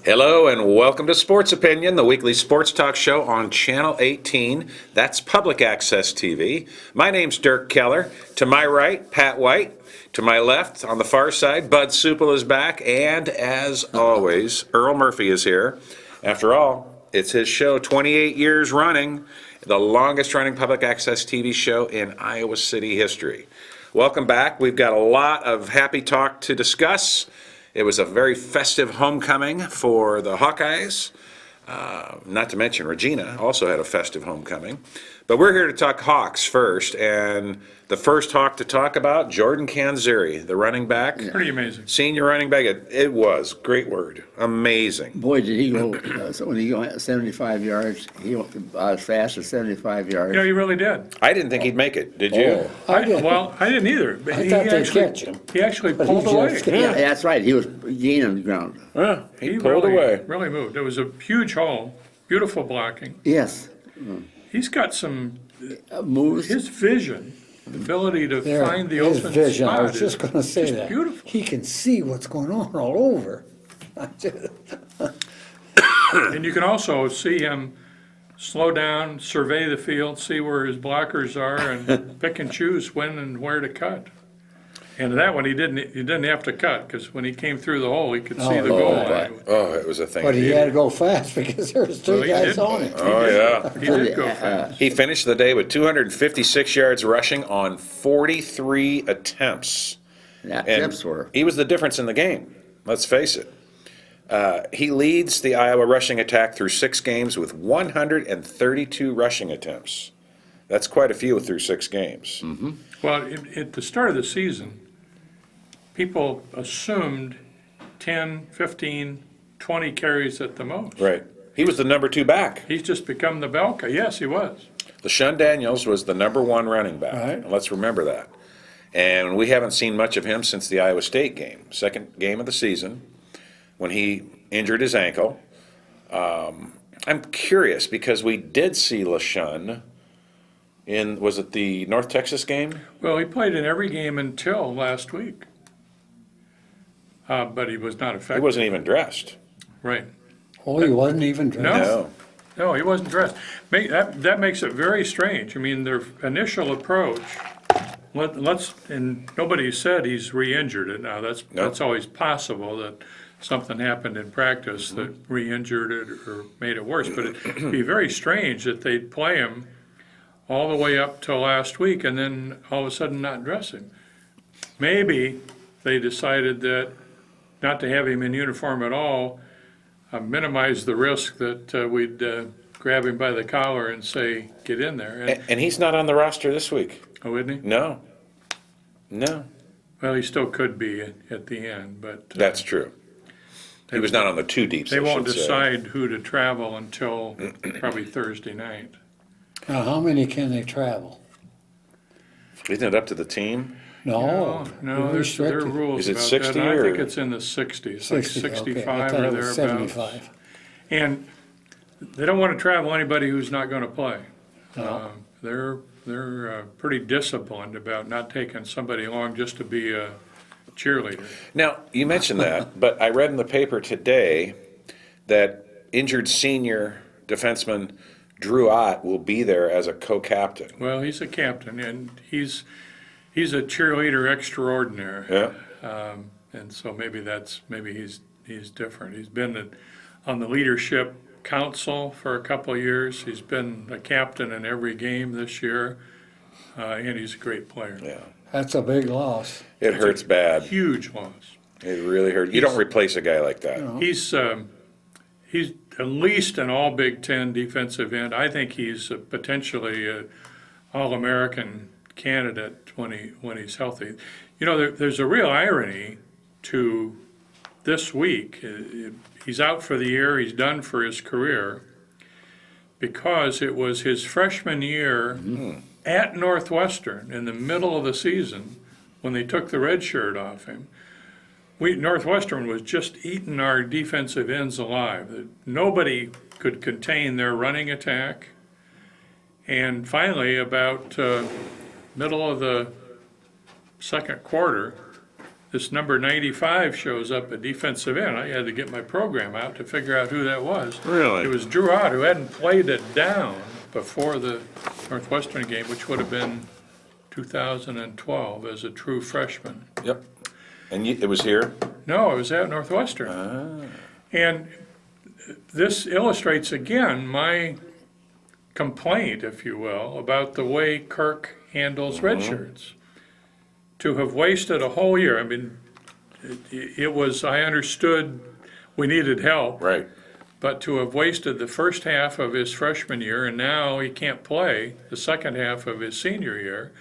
Hello and welcome to Sports Opinion, the weekly sports talk show on Channel 18. That's Public Access TV. My name's Dirk Keller. To my right, Pat White. To my left, on the far side, Bud Supple is back. And as always, Earl Murphy is here. After all, it's his show, 28 years running, the longest running public access TV show in Iowa City history. Welcome back. We've got a lot of happy talk to discuss. It was a very festive homecoming for the Hawkeyes. Not to mention Regina also had a festive homecoming. But we're here to talk Hawks first, and the first Hawk to talk about, Jordan Canzeri, the running back. Pretty amazing. Senior running back. It was, great word, amazing. Boy, did he go, so when he went 75 yards, he went as fast as 75 yards. You know, he really did. I didn't think he'd make it, did you? I didn't either. But I thought they'd catch him. He actually But pulled he away. just- Yeah, that's right, he was gaining ground. Yeah, he pulled really, away. really moved. It was a huge hole, beautiful blocking. Yes, He's got some, moves, his vision, the ability to There, find the his open vision, I spot was is just gonna say just that. beautiful. He can see what's going on all over. And you can also see him slow down, survey the field, see where his blockers are, and pick and choose when and where to cut. And that one, he didn't have to cut, because when he came through the hole, he could see the goal line. Oh, it was a thing. But of he beauty. had to go fast because there was Well, three he guys did. on it. Oh, yeah. He did go fast. He finished the day with 256 yards rushing on 43 attempts. that And tips were. he was the difference in the game, let's face it. He leads the Iowa rushing attack through 6 games with 132 rushing attempts. That's quite a few through 6 games. Well, at the start of the season, people assumed 10, 15, 20 carries at the most. Right. He was the number 2 back. He's just become the bell cow. Yes, he was. LaShawn Daniels was the number 1 running back. Right. And let's remember that. And we haven't seen much of him since the Iowa State game, second game of the season, when he injured his ankle. I'm curious because we did see LaShawn in, was it the North Texas game? Well, he played in every game until last week. But he was not He effective. wasn't even dressed. Right. Oh, he wasn't even dressed. No. No, he wasn't dressed. That makes it very strange. I mean, their initial approach, and nobody said he's re-injured it now. That's always possible that something happened in practice that re-injured it or made it worse. But it'd be very strange that they'd play him all the way up till last week and then all of a sudden not dress him. Maybe they decided that not to have him in uniform at all, minimize the risk that we'd grab him by the collar and say, get in there. And he's not on the roster this week. Oh, isn't he? No. No. Well, he still could be at the end, but That's true. He was not on the 2 deeps, they I won't should say. decide who to travel until probably Thursday night. Now, how many can they travel? Isn't it up to the team? No. No, they're there's there are restricted. rules Is it about 60 that. I think or- it's in the 60s, like 60, okay. I 65 thought or it was thereabouts. 75. And they don't want to travel anybody who's not going to play. No. They're pretty disciplined about not taking somebody along just to be a cheerleader. Now, you mentioned that, but I read in the paper today that injured senior defenseman Drew Ott will be there as a co-captain. Well, he's a captain, and he's a cheerleader extraordinaire. Yeah. And so maybe he's different. He's been on the leadership council for a couple of years. He's been a captain in every game this year, and he's a great player. Yeah. That's a big loss. It hurts bad. Huge loss. It really hurts. You don't replace a guy like that. He's at least an all Big Ten defensive end. I think he's potentially an All-American candidate when he's healthy. You know, there's a real irony to this week. He's out for the year. He's done for his career because it was his freshman year at Northwestern in the middle of the season when they took the red shirt off him. Northwestern was just eating our defensive ends alive. Nobody could contain their running attack. And finally, about middle of the second quarter, this number 95 shows up at defensive end. I had to get my program out to figure out who that was. Really? It was Drew Ott, who hadn't played it down before the Northwestern game, which would have been 2012 as a true freshman. Yep. And it was here? No, it was at Northwestern. And this illustrates again my complaint, if you will, about the way Kirk handles red shirts. To have wasted a whole year, I mean, it was, I understood we needed help, Right. but to have wasted the first half of his freshman year and now he can't play the second half of his senior year.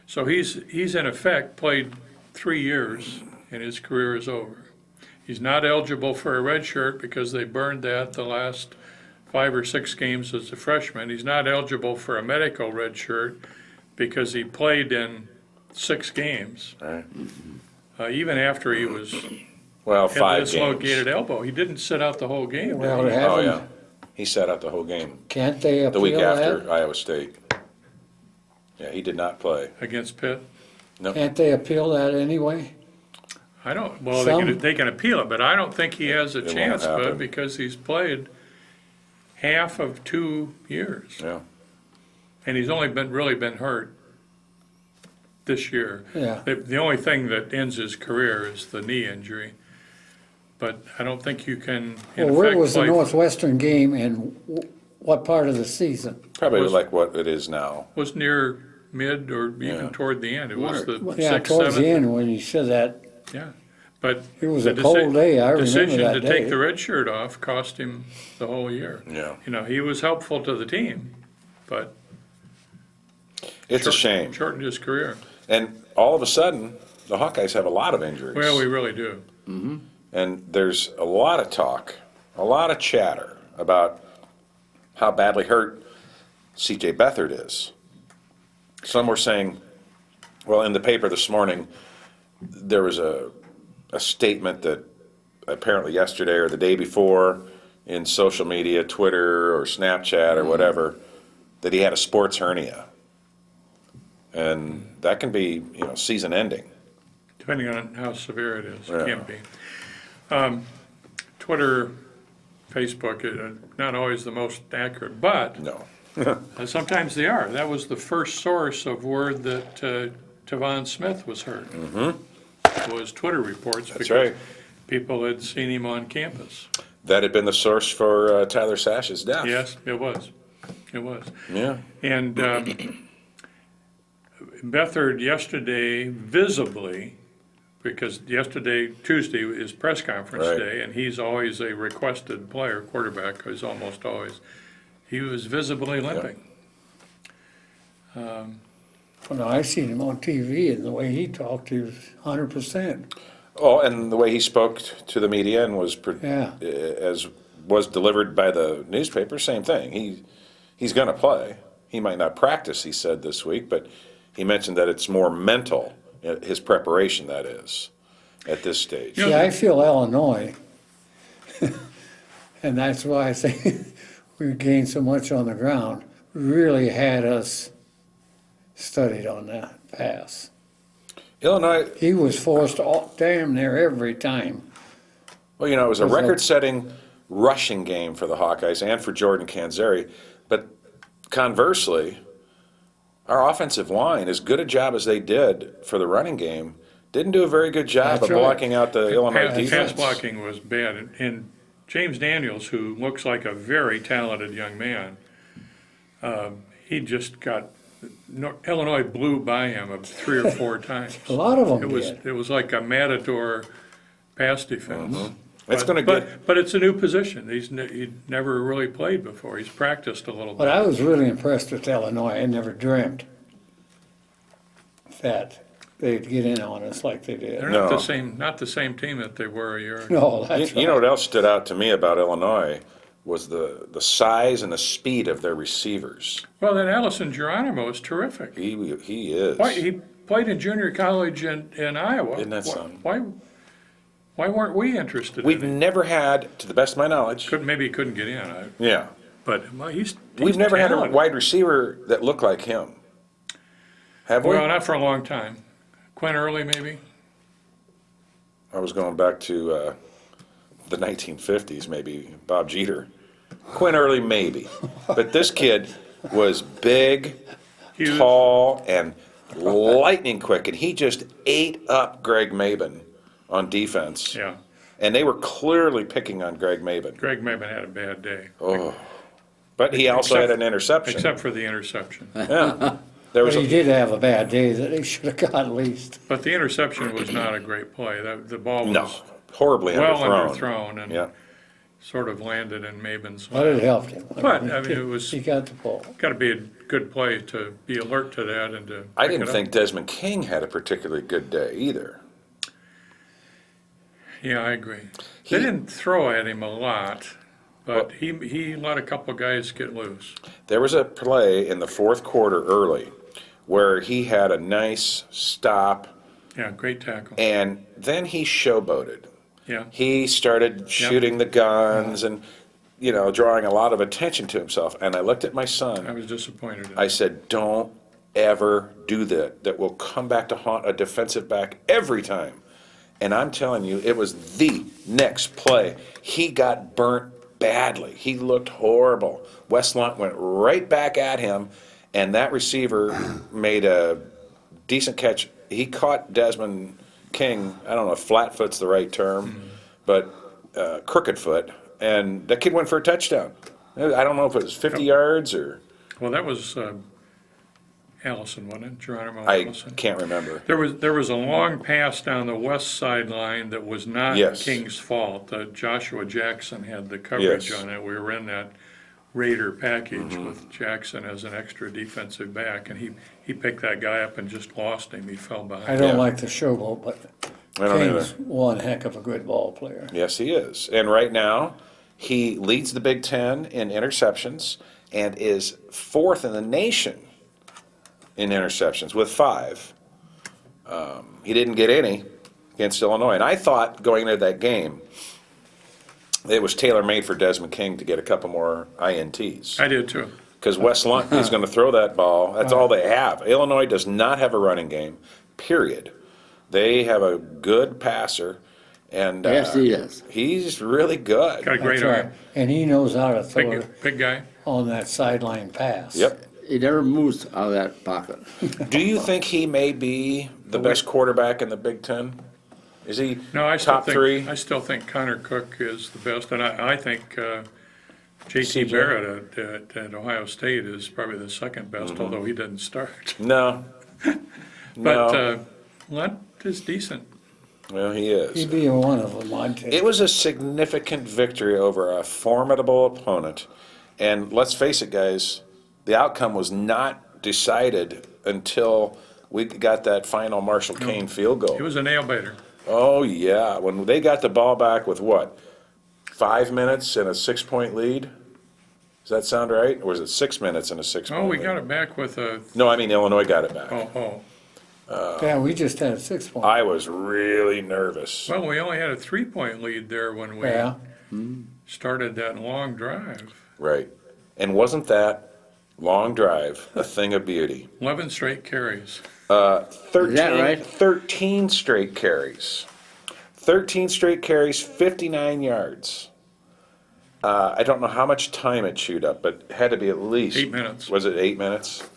So he's in effect played 3 years and his career is over. He's not eligible for a red shirt because they burned that the last 5 or 6 games as a freshman. He's not eligible for a medical red shirt because he played in 6 games. Right. Even after he was Well, had 5 the games. dislocated elbow, he didn't sit out the whole game. Well, did he? Oh, haven't- yeah. He sat out the whole game, Can't they the week appeal after that? Iowa State. Yeah, he did not play. Against Pitt. Can't they appeal that anyway? I don't, well, Some- they can appeal it, but I don't think he has a It won't chance, Bud, happen. because he's played half of 2 years. Yeah. And he's only really been hurt this year. Yeah. The only thing that ends his career is the knee injury. But I don't think you can, in Well, where effect, was the play. Northwestern game and what part of the season? Probably Was- like what it is now. Was near mid or even Yeah. toward the end. It was the Yeah, 6th, towards the 7th. end when you said that, Yeah, but. it was the a cold day, I remember Decision that to day. take the red shirt off cost him the whole year. Yeah. You know, he was helpful to the team, but It's a shame. shortened his career. And all of a sudden, the Hawkeyes have a lot of injuries. Well, we really do. And there's a lot of talk, a lot of chatter about how badly hurt C.J. Beathard is. Some were saying, well, in the paper this morning, there was a statement that apparently yesterday or the day before in social media, Twitter or Snapchat or whatever, that he had a sports hernia. And that can be, season ending. Depending on how severe it is, Yeah. it can be. Twitter, Facebook, not always the most accurate, but No. sometimes they are. That was the first source of word that Tavon Smith was hurt. Was Twitter reports. That's because right. People had seen him on campus. That had been the source for Tyler Sash's death. Yes, it was. It was. Yeah. And Beathard yesterday visibly, because Tuesday is press conference Right. day, and he's always a requested player, quarterback, is almost always, he was visibly limping. when I seen him on TV and the way he talked, he was 100%. Oh, and the way he spoke to the media and was Yeah. as was delivered by the newspaper, same thing. He's going to play. He might not practice, he said this week, but he mentioned that it's more mental, his preparation, that is, at this stage. You know, See, I feel Illinois, and that's why I say we gained so much on the ground, really had us studied on that pass. Illinois, He was forced damn near every time. well, it was a Was that- record-setting rushing game for the Hawkeyes and for Jordan Canzeri, but conversely, our offensive line, as good a job as they did for the running game, didn't do a very good job That's of right. blocking out the Illinois pass defense. blocking was bad. And James Daniels, who looks like a very talented young man, he just got, Illinois blew by him 3 or 4 times. A lot of them did. It was like a matador pass defense. It's going to get. But it's a new position. He'd never really played before. He's practiced a little But bit. I was really impressed with Illinois. I never dreamt that they'd get in on us like they They're did. not No. not the same team that they were a year ago. No, that's You know right. what else stood out to me about Illinois was the size and the speed of their receivers. Well, then Allison Geronimo is terrific. He is. He played in junior college in Iowa. Isn't that something? Why weren't we interested We've in him? never had, to the best of my knowledge, Maybe he couldn't get in, yeah, but well, he's we've never had a talented. wide receiver that looked like him. Have we? Well, not for a long time. Quinn Early, maybe? I was going back to the 1950s, maybe Bob Jeter. Quinn Early, maybe. But this kid was big, Huge. tall, and lightning quick, and he just ate up Greg Maben on defense. Yeah. And they were clearly picking on Greg Maben. Greg Maben had a bad day. Oh. But he also had an interception. Except for the interception. Yeah. There was But he a, did have a bad day that he should have got at least. But the interception was not a great play. The ball no, was horribly well underthrown. underthrown and Yeah. sort of landed in Maben's But it lap. helped him. But, I mean, it was- He got the ball. Got to be a good play to be alert to that and to I pick didn't it up. think Desmond King had a particularly good day either. Yeah, I agree. He- They didn't throw at him a lot, but he let a couple guys get loose. There was a play in the fourth quarter early where he had a nice stop, Yeah, great tackle. and then he showboated. Yeah, He started shooting the guns and, drawing a lot of attention to himself. And I looked at my I son. was disappointed in I it. said, don't ever do that. That will come back to haunt a defensive back every time. And I'm telling you, it was the next play. He got burnt badly. He looked horrible. Wes Lunt went right back at him, and that receiver made a decent catch. He caught Desmond King, I don't know if flat foot's the right term, but crooked foot, and that kid went for a touchdown. I don't know if it was 50 yards or, Well, that was Allison, wasn't it? Geronimo I Allison. can't remember. There was a long pass down the west sideline that was not Yes. King's fault. Joshua Jackson had the coverage Yes. on it. We were in that Raider package with Jackson as an extra defensive back, and he picked that guy up and just lost him. He fell I behind. don't Yeah. like the showboat, but I don't either. King's one heck of a good ball player. Yes, he is. And right now, he leads the Big Ten in interceptions and is fourth in the nation in interceptions with 5. He didn't get any against Illinois. And I thought going into that game, it was tailor-made for Desmond King to get a couple more INTs. I did too. Because Wes Lunt is going to throw that ball. That's all they have. Illinois does not have a running game, period. They have a good passer, and Yes, he is. he's really good. Got a great That's right. arm. And he knows how to throw Big guy. on that sideline pass. Yep. He never moves out of that pocket. Do you think he may be the best quarterback in the Big Ten? Is he No, I still top 3? I still think Connor Cook is the best, and I think J.T. CJ? Barrett at Ohio State is probably the second best, Mm-hmm. although he didn't start. No. But No. Lunt is decent. Well, he is. He'd be one of them, I'd take. It was a significant victory over a formidable opponent. And let's face it, guys, the outcome was not decided until we got that final Marshall Kane field goal. He was a nail biter. Oh, yeah. When they got the ball back with what? 5 minutes and a 6-point lead? Does that sound right? Or was it 6 minutes and a 6-point Oh, lead? we got it back with a, No, I mean Illinois got it back. Yeah, we just had a 6-point. I was really nervous. well, we only had a 3-point lead there when we Yeah, started that long drive. Right. And wasn't that long drive a thing of beauty? 11 straight carries. 13, Is that right? 13 straight carries. 13 straight carries, 59 yards. I don't know how much time it chewed up, but it had to be at least 8 minutes. Was it 8 minutes?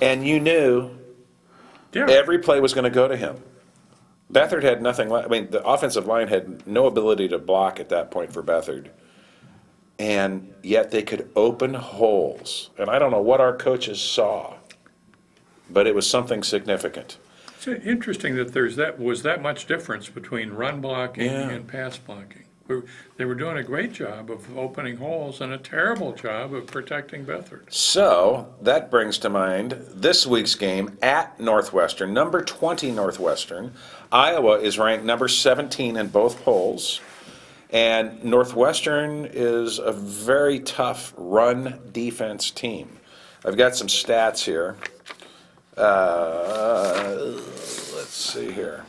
And you knew Yeah, every play was going to go to him. Beathard had nothing left. I mean, the offensive line had no ability to block at that point for Beathard. And yet they could open holes. And I don't know what our coaches saw, but it was something significant. it's interesting that was that much difference between run blocking Yeah. and pass blocking. They were doing a great job of opening holes and a terrible job of protecting Beathard. So that brings to mind this week's game at Northwestern, number 20 Northwestern. Iowa is ranked number 17 in both polls. And Northwestern is a very tough run defense team. I've got some stats here. Let's see here.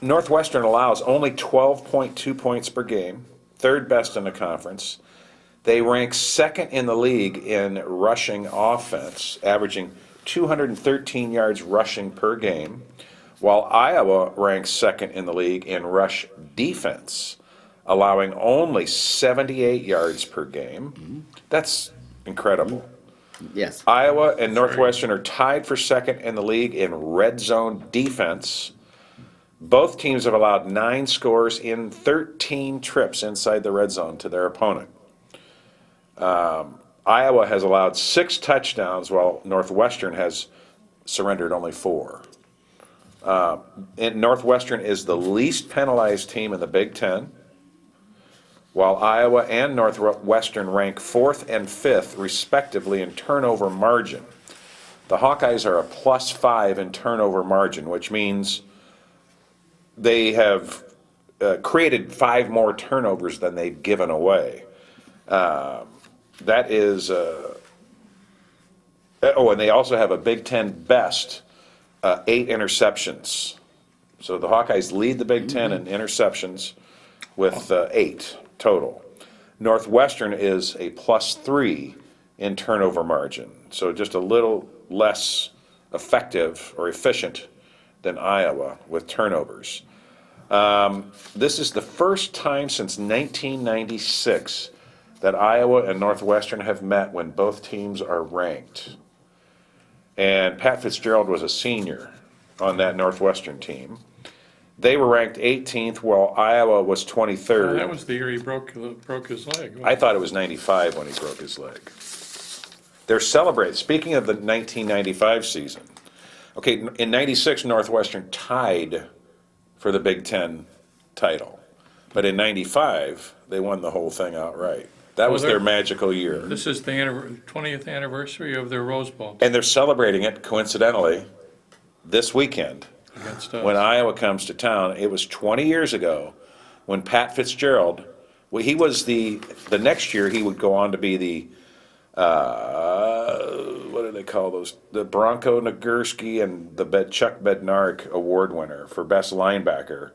Northwestern allows only 12.2 points per game, third best in the conference. They rank second in the league in rushing offense, averaging 213 yards rushing per game, while Iowa ranks second in the league in rush defense, allowing only 78 yards per game. That's incredible. Yes. Iowa and Northwestern are tied for second in the league in red zone defense. Both teams have allowed 9 scores in 13 trips inside the red zone to their opponent. Iowa has allowed 6 touchdowns, while Northwestern has surrendered only 4. And Northwestern is the least penalized team in the Big Ten, while Iowa and Northwestern rank 4th and 5th, respectively, in turnover margin. The Hawkeyes are a +5 in turnover margin, which means they have created 5 more turnovers than they've given away. That is, and they also have a Big Ten best 8 interceptions. So the Hawkeyes lead the Big Ten in interceptions with 8 total. Northwestern is a +3 in turnover margin, so just a little less effective or efficient than Iowa with turnovers. This is the first time since 1996 that Iowa and Northwestern have met when both teams are ranked. And Pat Fitzgerald was a senior on that Northwestern team. They were ranked 18th, while Iowa was 23rd. That was the year he broke his leg. I thought it was 95 when he broke his leg. They're celebrating, speaking of the 1995 season, okay, in 96, Northwestern tied for the Big Ten title. But in 95, they won the whole thing outright. That was their magical year. This is the 20th anniversary of their Rose Bowl And they're celebrating it, coincidentally, this weekend. against us. When Iowa comes to town, it was 20 years ago when Pat Fitzgerald, well, he was the next year he would go on to be the, what do they call those? The Bronco Nagurski and the Chuck Bednarik award winner for best linebacker.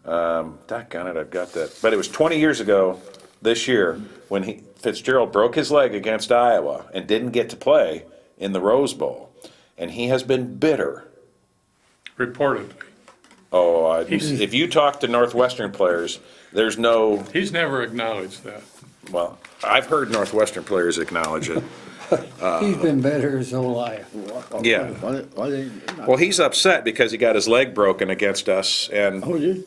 Doggone it, I've got that. But it was 20 years ago this year when Fitzgerald broke his leg against Iowa and didn't get to play in the Rose Bowl. And he has been bitter. Reportedly. Oh, if you talk to Northwestern players, there's no, He's never acknowledged that. well, I've heard Northwestern players acknowledge it. He's been better his whole life. Yeah. Why they, Well, he's upset because he got his leg broken against us and oh, you?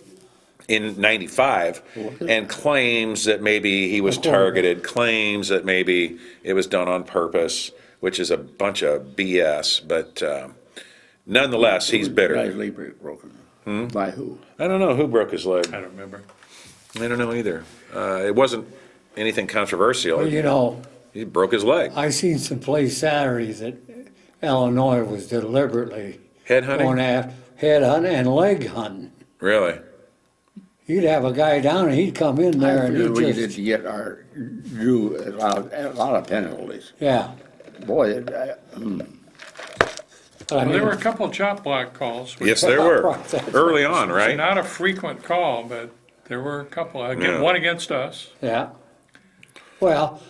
in 95 and claims that maybe he was targeted, claims that maybe it was done on purpose, which is a bunch of BS, but nonetheless, he's Guy's bitter. leg broken. By who? I don't know who broke his leg. I don't remember. I don't know either. It wasn't anything controversial. Well, you know, He broke his leg. I seen some plays Saturday that Illinois was deliberately going Headhunting? after head hunting and leg hunting. Really? You'd have a guy down and he'd come in there and We he'd did just, get drew a lot of penalties. yeah. Boy, But I Well, there mean, were a couple of chop block calls. which- Yes, there were. Right, that's Early on, right? Not a frequent call, but there were a couple. Yeah. One against us. yeah. Well,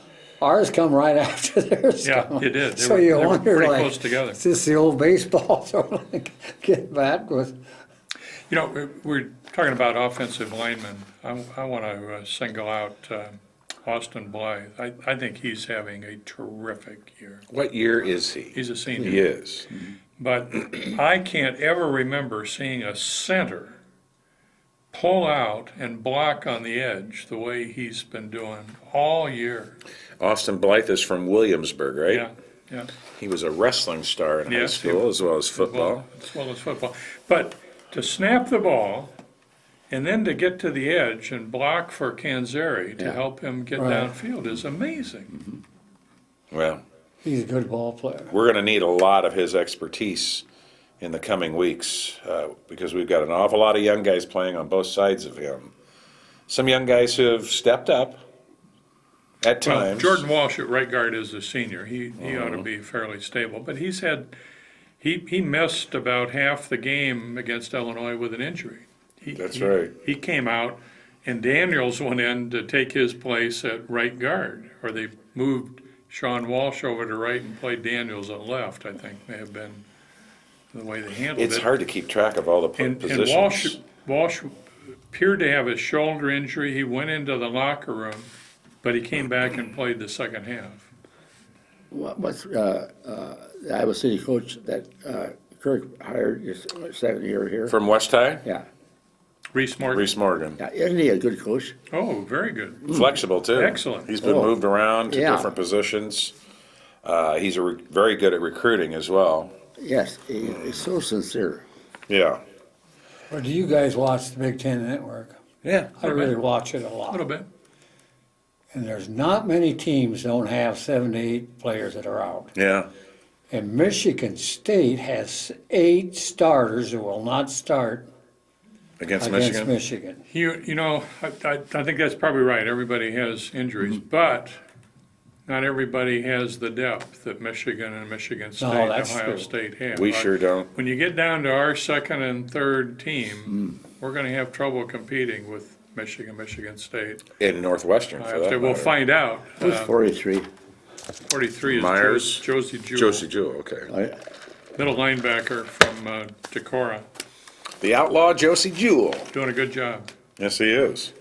ours come right after theirs. Yeah, come. it did. They So were- you they were wonder, pretty like, close together. is this the old baseball sort of like get back with? You know, we're talking about offensive linemen. I want to single out Austin Blythe. I think he's having a terrific year. What year is he? He's a senior. He is. But I can't ever remember seeing a center pull out and block on the edge the way he's been doing all year. Austin Blythe is from Williamsburg, right? Yeah, yeah. He was a wrestling star in high Yes, he school as well as football. As well as football. But to snap the ball and then to get to the edge and block for Canzeri to Yeah. help him get Right. downfield is amazing. Well, He's a good ball player. we're going to need a lot of his expertise in the coming weeks because we've got an awful lot of young guys playing on both sides of him. Some young guys who have stepped up at Well, times. Jordan Walsh at right guard is a senior. He ought Uh-huh. to be fairly stable, but he missed about half the game against Illinois with an injury. That's right. He came out, and Daniels went in to take his place at right guard, or they moved Sean Walsh over to right and played Daniels at left, I think may have been the way they handled It's it. hard to keep track of all the And positions. Walsh appeared to have a shoulder injury. He went into the locker room, but he came back and played the second half. What's the Iowa City coach that Kirk hired his second year here? From West High, Yeah, Reese Morgan. Reese Morgan. yeah, isn't he a good coach? Oh, very good. Flexible too. Excellent. He's been Oh. moved around to Yeah. different positions. He's very good at recruiting as well. Yes, he's so sincere. Yeah. Or do you guys watch the Big Ten Network? Yeah. I really watch it a A lot. little bit. And there's not many teams don't have 7 to 8 players that are out. Yeah. And Michigan State has 8 starters who will not start Against against Michigan. Michigan. You know, I think that's probably right. Everybody has injuries, but not everybody has the depth that Michigan and Michigan State, that's Ohio true. State have. We sure don't. When you get down to our second and third team, we're gonna have trouble competing with Michigan State. In Northwestern, for Ohio that State. We'll matter. find out. Who's 43? 43 is Myers. Josie Jewell, Josie Jewell, okay. middle linebacker from Decorah, The outlaw Josie Jewell. doing a good job. Yes, he is.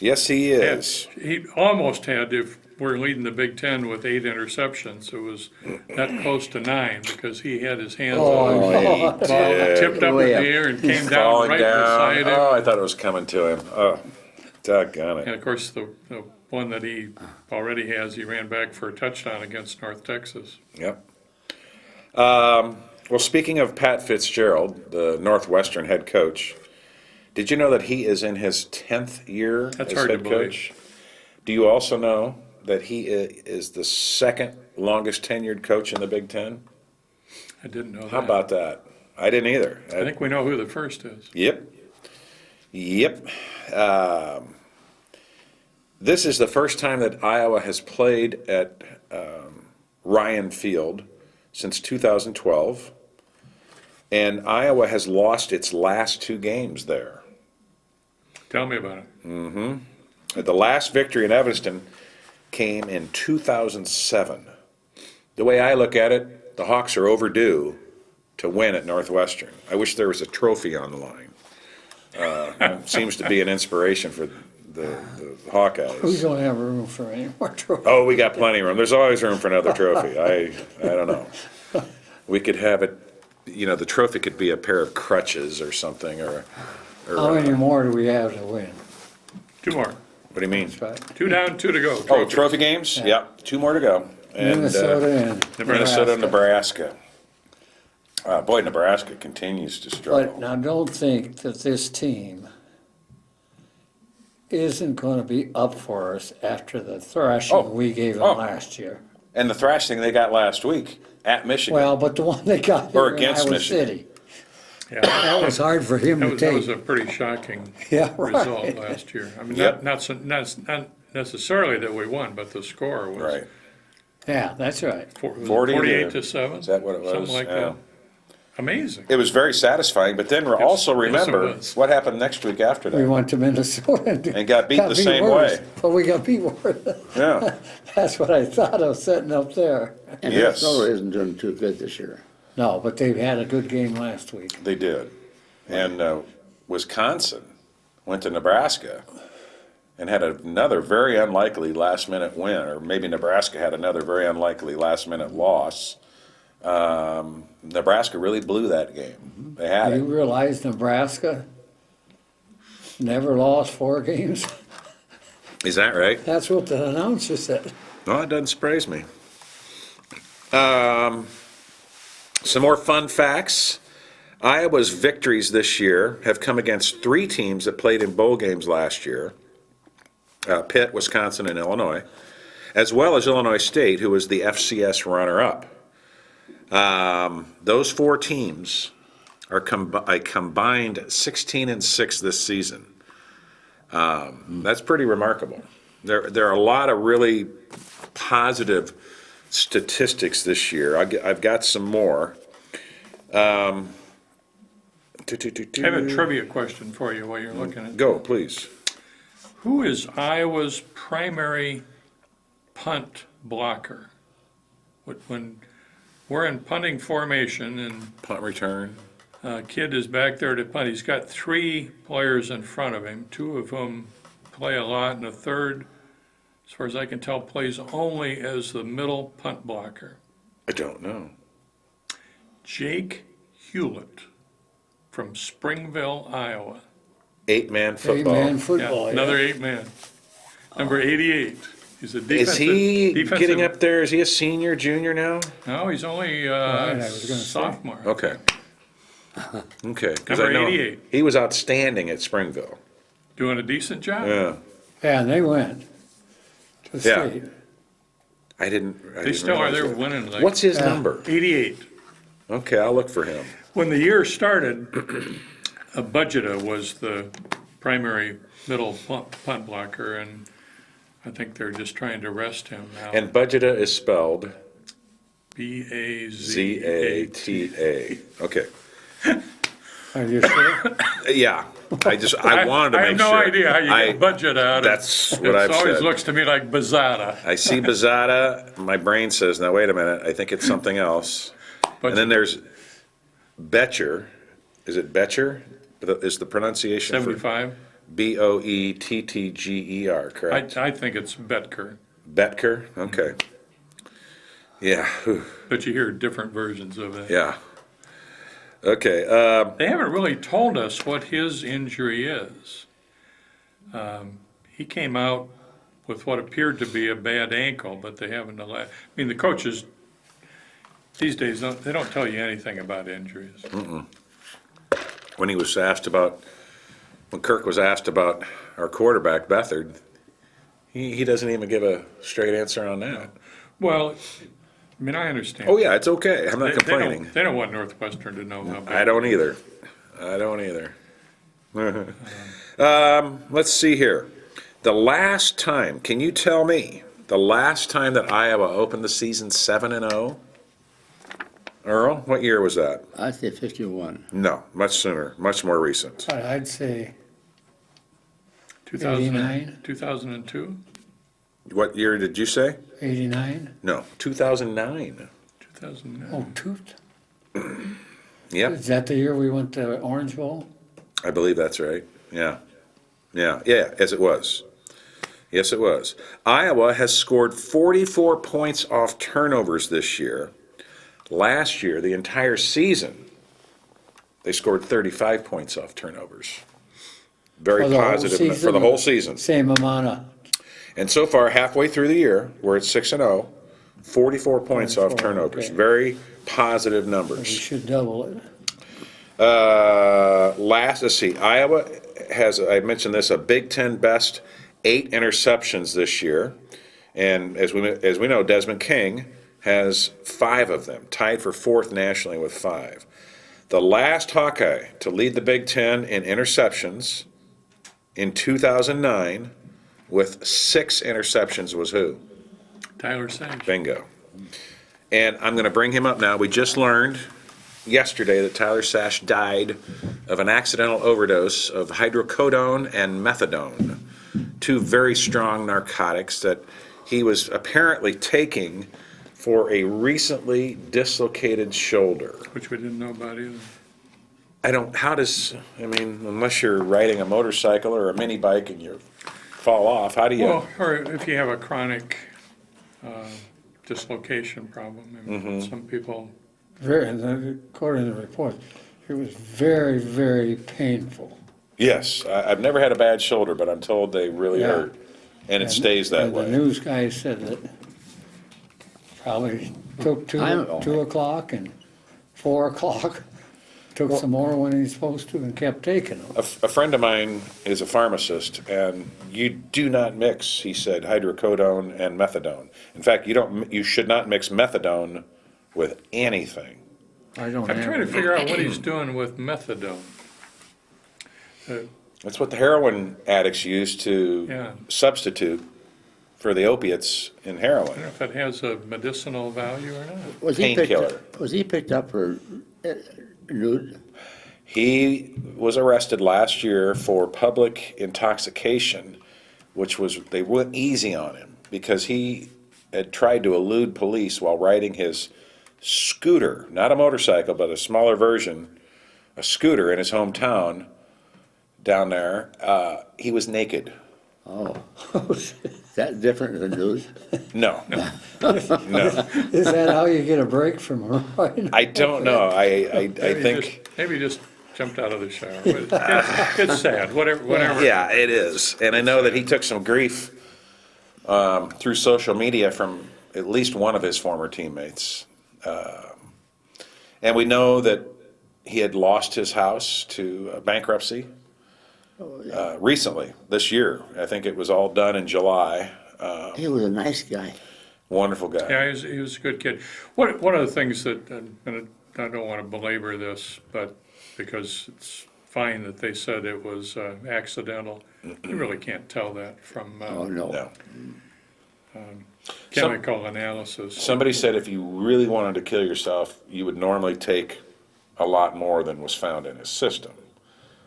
Yes, he is. He almost had, if we're leading the Big Ten with 8 interceptions, it was that close to 9 because he had his hands on Oh, the yeah. ball, tipped up Oh, in yeah. the air and came down Falling right down. beside Oh, I him. thought it was coming to him. Oh, doggone And it. of course, the one that he already has, he ran back for a touchdown against North Texas. Yep. Well, speaking of Pat Fitzgerald, the Northwestern head coach, did you know that he is in his 10th year That's as hard to head coach? Do you also know that he is the second longest tenured coach in the Big Ten? I didn't know that. How about that? I didn't either. I think we know who the first is. Yep. Yep. This is the first time that Iowa has played at Ryan Field since 2012. And Iowa has lost its last 2 games there. Tell me about it. The last victory in Evanston came in 2007. The way I look at it, the Hawks are overdue to win at Northwestern. I wish there was a trophy on the line. Seems to be an inspiration for the We Hawkeyes. don't have room for any more trophies. Oh, we got plenty of room. There's always room for another trophy. I don't know. We could have it, the trophy could be a pair of crutches or something, or How many more do we have to win? 2 more. what do you mean? That's right. 2 down, 2 to go. Oh, trophy games? Yeah. Yep, 2 more to go. And, Minnesota and Minnesota, Nebraska. Boy, Nebraska continues to But struggle. now don't think that this team isn't going to be up for us after the Oh. thrashing we gave them Oh. last year. And the thrashing they got last week at Michigan. Well, but the one they got Or here in against Iowa Michigan. City, Yeah, that was hard for him to that was a take. pretty shocking Yeah, result right. last year. I mean, Yep. not necessarily that we won, but the score was Right. Yeah, that's right. 48 to 7. Is that what it was? Something like Yeah. that. Amazing. It was very satisfying, but then also yes, it remember was. what happened next week after We that. went to Minnesota And got beat the same worse. way. But we got beat worse. Yeah, That's what I thought of setting up there. And Yes. Minnesota isn't doing too good this year. No, but they've had a good game last week. they did. And Wisconsin went to Nebraska and had another very unlikely last-minute win, or maybe Nebraska had another very unlikely last-minute loss. Nebraska really blew that game. They had You it. realize Nebraska never lost 4 games? Is that right? That's what the announcer said. No, it doesn't surprise me. Some more fun facts. Iowa's victories this year have come against 3 teams that played in bowl games last year. Pitt, Wisconsin, and Illinois, as well as Illinois State, who was the FCS runner-up. Those 4 teams are a combined 16-6 this season. That's pretty remarkable. There are a lot of really positive statistics this year. I've got some more. I have a trivia question for you while you're looking at. Go, please. Who is Iowa's primary punt blocker? When we're in punting formation, and Punt return. Kid is back there to punt. He's got three players in front of him, two of whom play a lot, and a third, as far as I can tell, plays only as the middle punt blocker. I don't know. Jake Hewlett from Springville, Iowa. 8-man football. Eight-man Yeah, football, another yeah. 8-man. Number 88. He's a defensive. Is he defensive- getting up there? Is he a senior, junior now? No, he's only Right, I was gonna say. sophomore. Okay. Okay, because Number I know 88. he was outstanding at Springville. Doing a decent job. Yeah, Yeah, and they went to Yeah. state. I didn't. They still are. realize They're that. winning like What's his Yeah. number? 88. Okay, I'll look for him. When the year started, Budgeta was the primary middle punt blocker, and I think they're just trying to rest him now. And Budgeta is spelled B-A-Z-A-T. Z-A-T-A. Okay. Are you sure? Yeah, I wanted to I make have no sure. idea how you get Budgeta out of it. That's what I've It always said. looks to me like Bazada. I see Bazada, my brain says, now wait a minute, I think it's something else. And then there's Betcher. Is it Betcher? Is the pronunciation for 75. Boettger, correct? I think it's Betker, Betker? Okay. Yeah, whew, but you hear different versions of it. yeah. Okay, They haven't really told us what his injury is. He came out with what appeared to be a bad ankle, but they haven't allowed, I mean, the coaches these days, they don't tell you anything about injuries. when he was asked about, when Kirk was asked about our quarterback, Beathard, he doesn't even give a straight answer on that. Well, I mean, I understand. Oh, yeah, it's okay, I'm not They complaining. don't want Northwestern to know how I bad. don't either. I don't either. Let's see here. The last time, can you tell me, the last time that Iowa opened the season 7-0? Earl, what year was that? I'd say 51. No, much sooner, much more recent. I'd say 2000 89? 2002, What year did you say? 89? No, 2009. 2009. Oh, two. Yep, Is that the year we went to Orange Bowl? I believe that's right. Yeah. Yeah, yes, it was. Yes, it was. Iowa has scored 44 points off turnovers this year. Last year, the entire season, they scored 35 points off turnovers. Very For the whole positive for the season? whole season. Same amount of, And so far, halfway through the year, we're at 6-0, 44 points off 44, turnovers. okay. Very positive we numbers. should double it. Let's see, Iowa has, I mentioned this, a Big Ten best 8 interceptions this year. And as we know, Desmond King has 5 of them, tied for 4th nationally with 5. The last Hawkeye to lead the Big Ten in interceptions in 2009 with 6 interceptions was who? Tyler Sage. Bingo. And I'm going to bring him up now. We just learned yesterday that Tyler Sash died of an accidental overdose of hydrocodone and methadone, 2 very strong narcotics that he was apparently taking for a recently dislocated shoulder. Which we didn't know about either. Unless you're riding a motorcycle or a mini bike and you fall off, how do you? Well, or if you have a chronic dislocation problem, I mean, some people, According to the report, it was very, very painful. Yes, I've never had a bad shoulder, but I'm told they really Yeah. hurt, and it stays that And way. the news guy said that probably took I'm- 2 o'clock and 4 o'clock, took some more when he's supposed to and kept taking them. A friend of mine is a pharmacist, and you do not mix, he said, hydrocodone and methadone. In fact, you should not mix methadone with anything. I don't I'm have trying to it. figure out what he's doing with methadone. That's what the heroin addicts use to Yeah. substitute for the opiates in I heroin. don't know if it has a medicinal value or not. Was he picked Painkiller. up? Was he picked up for lewd? He was arrested last year for public intoxication, they went easy on him because he had tried to elude police while riding his scooter, not a motorcycle, but a smaller version, a scooter in his hometown down there. He was naked. Oh, is that different than news? No, no. Is that how you get a break from riding? I don't know. I Maybe think, maybe he just jumped out of the shower. But it's sad, whatever. yeah, it is. And I know that he took some grief through social media from at least one of his former teammates. And we know that he had lost his house to bankruptcy recently, this year. I think it was all done in July. He was a nice guy. Wonderful guy. Yeah, he was a good kid. One of the things that, and I don't want to belabor this, but because it's fine that they said it was accidental, you really can't tell that from Oh, no. No. chemical analysis. Somebody said if you really wanted to kill yourself, you would normally take a lot more than was found in his system.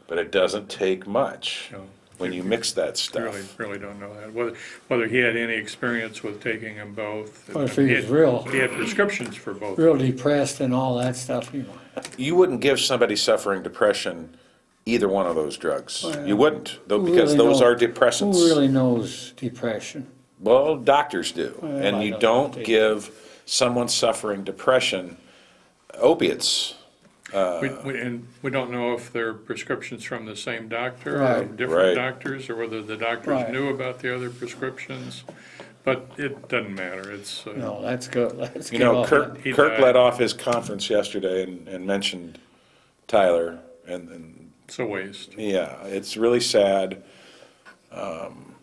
But it doesn't take much No. when you mix that Really, stuff. really don't know that. Whether he had any experience with taking them both. Or if he was He had prescriptions for both. real depressed and all that stuff, You wouldn't give somebody suffering depression either one of those drugs. You wouldn't, though, Who because really those know- are depressants. Who really knows depression? Well, doctors do. And I you know don't they do. give someone suffering depression opiates. And we don't know if they're prescriptions from the same doctor or Right. Right. different doctors, or whether the doctors Right. knew about the other prescriptions. But it doesn't matter. It's, No, that's good. Let's You get know, off Kirk, that. He Kirk died. led off his conference yesterday and mentioned Tyler. And it's a waste. yeah, it's really sad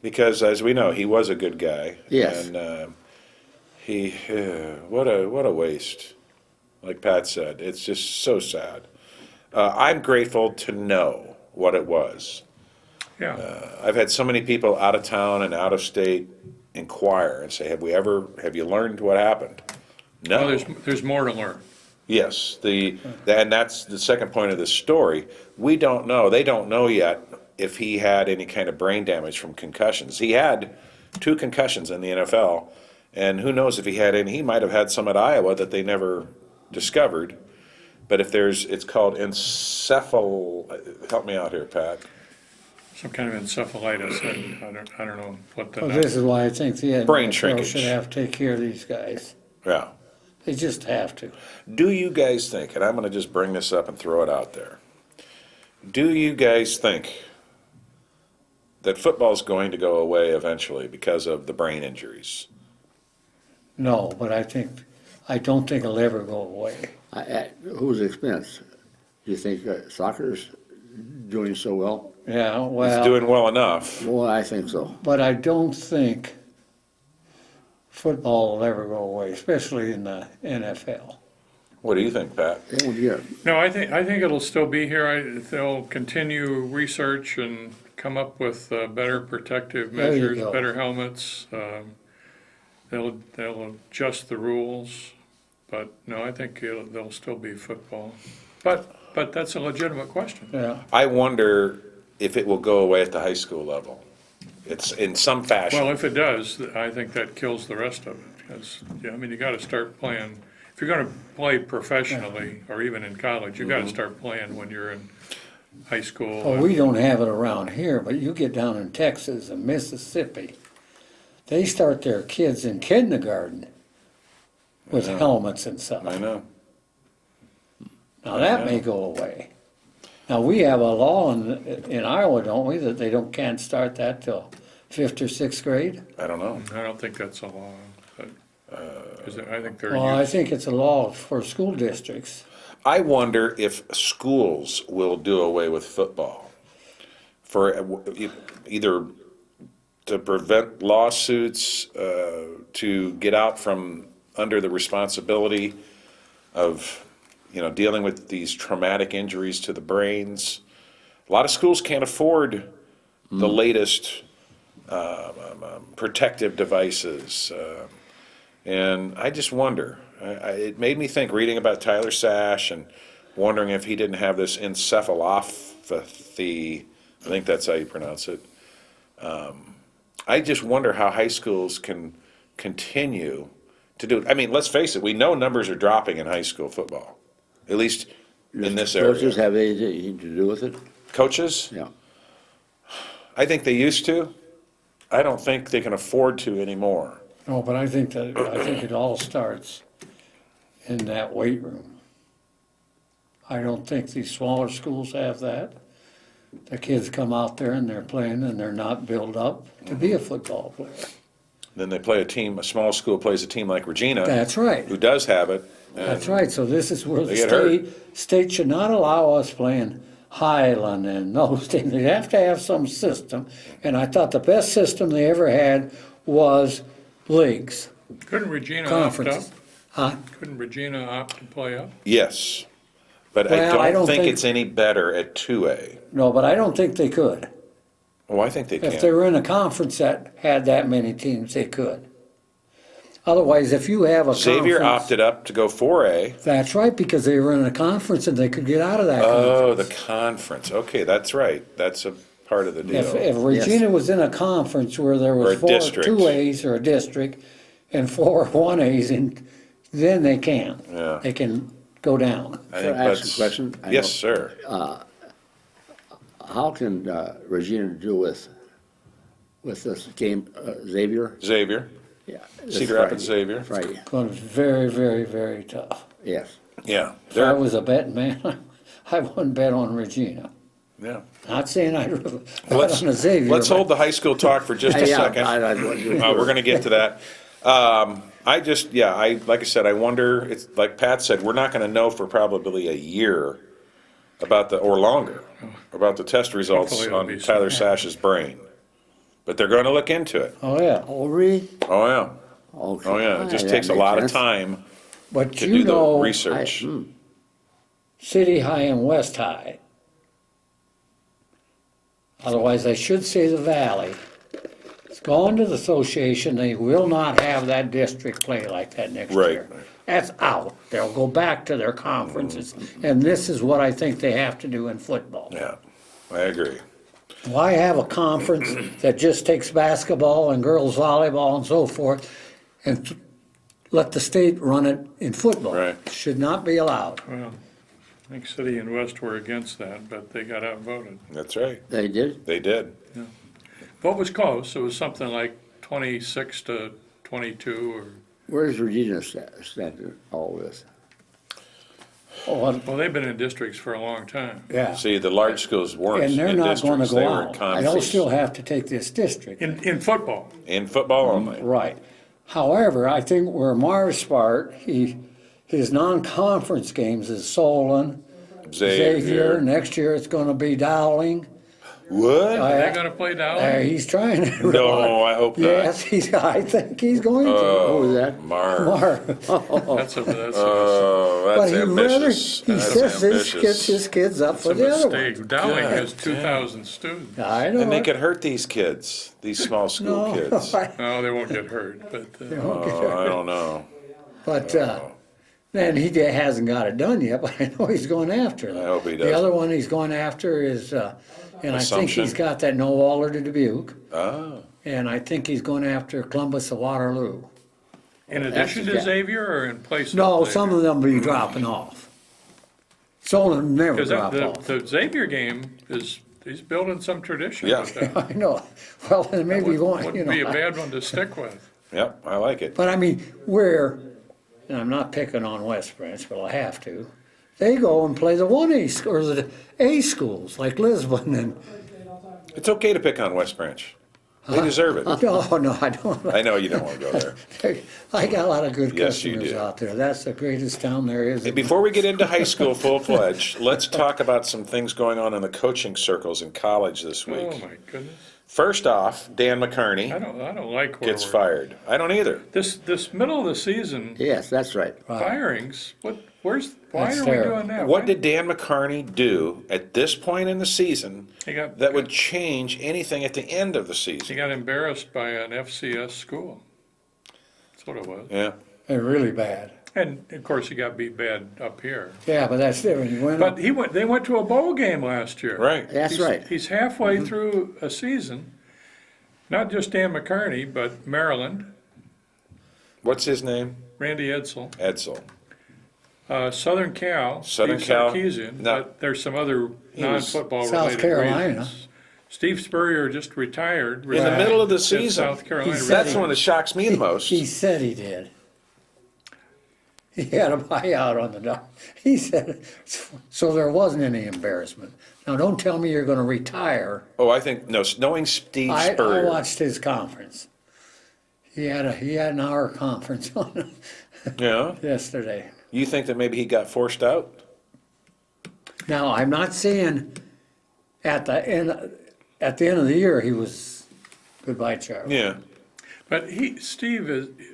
because, as we know, he was a good guy. Yes. And what a waste. Like Pat said, it's just so sad. I'm grateful to know what it was. Yeah. I've had so many people out of town and out of state inquire and say, have you learned what happened? No. Well, there's more to learn. Yes, and that's the second point of this story. We don't know, they don't know yet if he had any kind of brain damage from concussions. He had 2 concussions in the NFL, and who knows if he had any, he might have had some at Iowa that they never discovered. But if it's called help me out here, Pat. Some kind of encephalitis. I don't know what the. Well, this is why I think the Brain NFL shrinkage. should have to take care of these guys. Yeah. They just have to. Do you guys think, and I'm gonna just bring this up and throw it out there, do you guys think that football's going to go away eventually because of the brain injuries? No, but I don't think it'll ever go away. At whose expense? Do you think soccer's doing so well? Yeah, It's well, doing well enough. Well, I think so. but I don't think football will ever go away, especially in the NFL. What do you think, Pat? They would get No, I think it'll still be here. They'll continue research and come up with better protective There you measures, go. better helmets. They'll adjust the rules, but no, I think there'll still be football. But that's a legitimate question. Yeah, I wonder if it will go away at the high school level. It's in some Well, fashion. if it does, I think that kills the rest of it, because, yeah, I mean, you gotta start playing, if you're gonna play professionally, or even in college, you gotta start playing when you're in high school. well, we don't have it around here, but you get down in Texas and Mississippi, they start their kids in kindergarten with helmets and stuff. I know. Now, that may go away. Now, we have a law in Iowa, don't we, that they can't start that till 5th or 6th grade? I don't know. I don't think that's a law, but, 'cause I think they're Well, I used, think it's a law for school districts. I wonder if schools will do away with football for either to prevent lawsuits, to get out from under the responsibility of, dealing with these traumatic injuries to the brains. A lot of schools can't afford the latest protective devices. And I just wonder, it made me think, reading about Tyler Sash and wondering if he didn't have this encephalopathy, I think that's how you pronounce it. I just wonder how high schools can continue to do it. I mean, let's face it, we know numbers are dropping in high school football, at least in this Coaches area. have anything to do with it? Coaches, Yeah. I think they used to. I don't think they can afford to anymore. No, but I think it all starts in that weight room. I don't think these smaller schools have that. The kids come out there and they're playing and they're not built up to be a football player. Then they play a team, a small school plays a team like Regina, That's right. who does have it. That's right, so this is where the They get hurt. state should not allow us playing Highland and those things. They have to have some system, and I thought the best system they ever had was leagues, Couldn't Regina opt up? conferences. Huh? Couldn't Regina opt to play up? Yes, but Well, I don't think it's any better at 2A. No, but I don't think they could. Oh, I think they If they can. were in a conference that had that many teams, they could. Otherwise, if you have a Xavier conference- opted up to go 4A. That's right, because they were in a conference and they could get out of that Oh, conference. the conference. Okay, that's right. That's a part of the If deal. Regina was in a conference where there Or was a four district. 2As or a district and four 1As, and then they can. Yeah. They can go down. I Can think I ask that's- a question? I Yes, know- sir. How can Regina do with this game, Xavier? Xavier, Yeah. this Cedar Friday. Rapids Xavier. Friday, Going very, very, very tough. yes. Yeah, If I they're, was a betting man, I wouldn't bet on Regina. yeah. Not saying I'd bet Let's, on a Xavier. let's but- hold the high school talk for just a Yeah, second. We're gonna get to that. Like I said, I wonder, it's, like Pat said, we're not gonna know for probably a year about or longer, about the test results Hopefully it'll on be Tyler soon. Sash's brain. But they're gonna look into it. Oh, yeah. Oh, really? Oh, yeah. Okay. Oh, yeah. It just That takes a makes lot of sense. time But to you do the know, research. City High and West High. Otherwise, I should say the Valley. It's gone to the association, they will not have that district play like that next Right. year. That's out. They'll go back to their conferences, and this is what I think they have to do in football. Yeah, I agree. Why have a conference that just takes basketball and girls volleyball and so forth, and let the state run it in football? Right. Should not be allowed. Well, I think City and West were against that, but they got outvoted. That's right. They did? They did. Vote was close, it was something like 26 to 22 or, Where does Regina stand in all this? Oh, and- well, they've been in districts for a long time. yeah. See, the large schools weren't And they're in not gonna districts, go they were in out. They'll conferences. still have to take this district. In football, In football only. Right. However, I think where Mars part, his non-conference games is Solon, Xavier. Xavier. Next year it's gonna be Dowling. What? are they gonna play Dowling? He's trying to. No, I hope not. Yes, I think he's going to. What was that? Marv. Mar. That's a Oh, But that's he rather, ambitious. he That's says this ambitious. gets his kids up for the other one. mistake. Dowling has God 2,000 students. I know. And they it. could hurt these kids, these small school No, kids. No, they won't get hurt, but Oh, I don't know. But, then he hasn't got it done yet, but I know he's going after it. I hope he The does. other one he's going after is, and I think Assumption. he's got that no Waller to Dubuque, Oh, and I think he's going after Columbus of Waterloo. in addition to yeah. Xavier or in place of No, Xavier? some of them will be dropping off. Solon never Because drop off. the Xavier game he's building some tradition Yeah. with that. I know. Well, then maybe going, you Wouldn't be a know. bad one to stick with. yep, I like it. But I mean, where, and I'm not picking on West Branch, but I have to, they go and play the 1A, or the A schools, like Lisbon and, It's okay to pick on West Branch. They deserve it. no, I don't. I know you don't want to go there. I got a lot of good Yes, you customers do. out there. That's the greatest town there is. Hey, before we get into high school full-fledged, let's talk about some things going on in the coaching circles in college this Oh, week. my goodness. First off, Dan McCarney I don't like where gets we're. fired. I don't either. This middle of the season, Yes, that's right. firings, why That's are we terrible. doing that? What Why- did Dan McCarney do at this point in the season He got, that would change anything at the end of the he season? got embarrassed by an FCS school. That's what it was. Yeah, They're really bad. And of course, he got beat bad up here. Yeah, but that's different. You went But they went to a bowl game last year. right. That's He's- right. He's halfway through a season, not just Dan McCarney, but Maryland. What's his name? Randy Edsall. Edsall. Southern Cal, Southern Steve Cal. Sarkisian, No. but there's some other He was non-football South related Carolina. reasons. Steve Spurrier just retired. In the middle of the season. South Carolina. That's the one that shocks me the most. He said he did. He had a buyout on the dock. He said, so there wasn't any embarrassment. Now, don't tell me you're gonna retire. Oh, I think, no, knowing Steve I Spurrier. watched his conference. He had an hour conference on Yeah? yesterday. You think that maybe he got forced out? Now, I'm not saying at the end of the year, he was goodbye, Charlie. Yeah. But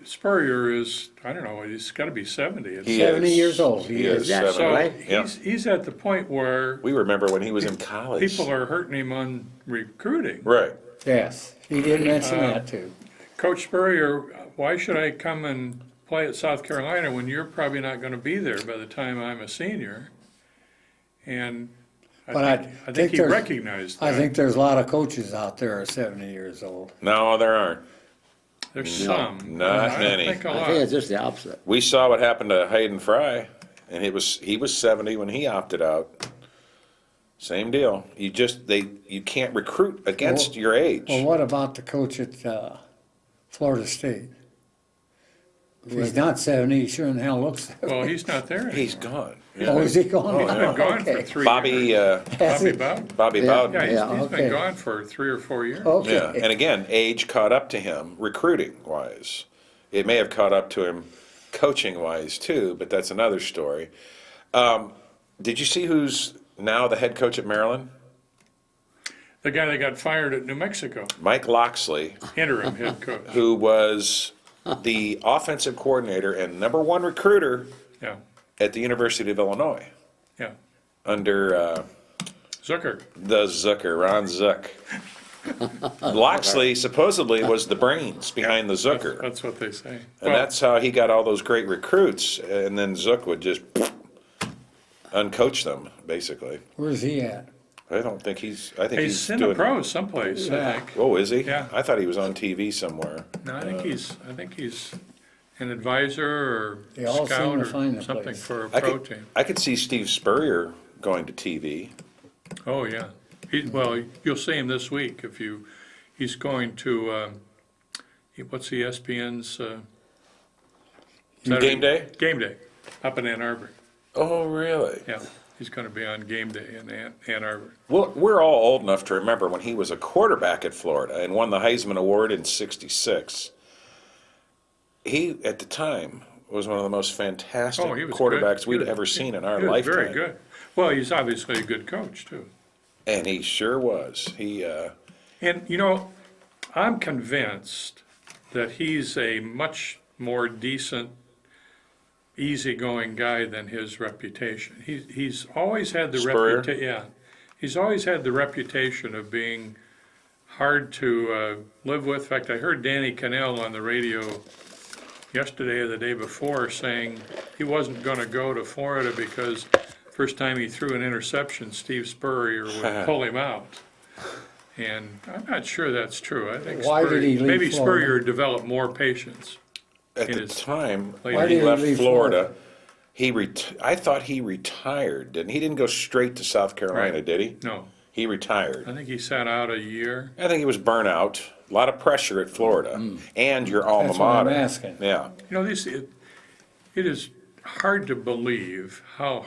Spurrier is, I don't know, he's gotta be 70. isn't He he? 70 is. years old. He He is is. That's 70. So right. Yeah. he's at the point where We remember when he was in college. people are hurting him on recruiting. Right. Yes, he did mention that too. Coach Spurrier, why should I come and play at South Carolina when you're probably not gonna be there by the time I'm a senior? And But I think he there's- recognized that. I think there's a lot of coaches out there are 70 years old. No, there aren't. There's some. not I don't many. think a I lot. think it's just the opposite. We saw what happened to Hayden Fry, and he was 70 when he opted out. Same deal. You can't recruit against your age. Well, what about the coach at Florida State? If he's not 70, he sure in the hell looks 70. Well, he's not there anymore. He's gone. Oh, is he gone? He's been gone for Okay. 3 Bobby years. Has he? Bobby Yeah. Bowden. Yeah, Yeah, he's okay. been gone for 3 or 4 years. Okay. Yeah, and again, age caught up to him recruiting wise. It may have caught up to him coaching wise too, but that's another story. Did you see who's now the head coach at Maryland? The guy that got fired at New Mexico, Mike Loxley, interim head coach. who was the offensive coordinator and #1 recruiter Yeah, at the University of Illinois yeah. under Zucker. the Zucker, Ron Zuck. Loxley supposedly was the brains behind the Zucker. That's what they say. And that's how he got all those great recruits, and then Zook would just uncoach them, basically. Where's he at? I don't think I think He's in doing. the pros someplace, I Yeah. think. Oh, is he? Yeah. I thought he was on TV somewhere. No, I think he's an advisor or They all scout seem to or find a something place. for a I pro could, team. I could see Steve Spurrier going to TV. Oh, yeah. Well, you'll see him this week he's going to, what's ESPN's? Saturday- Game day? Game day, up in Ann Arbor. Oh, really? Yeah, he's gonna be on game day in Ann Arbor. Well, we're all old enough to remember when he was a quarterback at Florida and won the Heisman Award in '66. He, at the time, was one of the most fantastic Oh, he was quarterbacks good. we'd He was- ever seen in our He was lifetime. very good. Well, he's obviously a good coach, too. And he sure was. And, I'm convinced that he's a much more decent, easygoing guy than his reputation. He's always had the Spurrier? reputation, yeah. He's always had the reputation of being hard to live with. In fact, I heard Danny Cannell on the radio yesterday or the day before saying he wasn't gonna go to Florida because first time he threw an interception, Steve Spurrier would pull him out. And I'm not sure that's true. I think Why did he leave maybe Florida? Spurrier developed more patience. At In the his time later when Why he did he left leave Florida, I thought he retired. He didn't go straight to South Carolina, Right. did he? No, He retired. I think he sat out a year. I think he was burnout. A lot of pressure at Florida and your alma That's what I'm mater. asking. Yeah. It is hard to believe how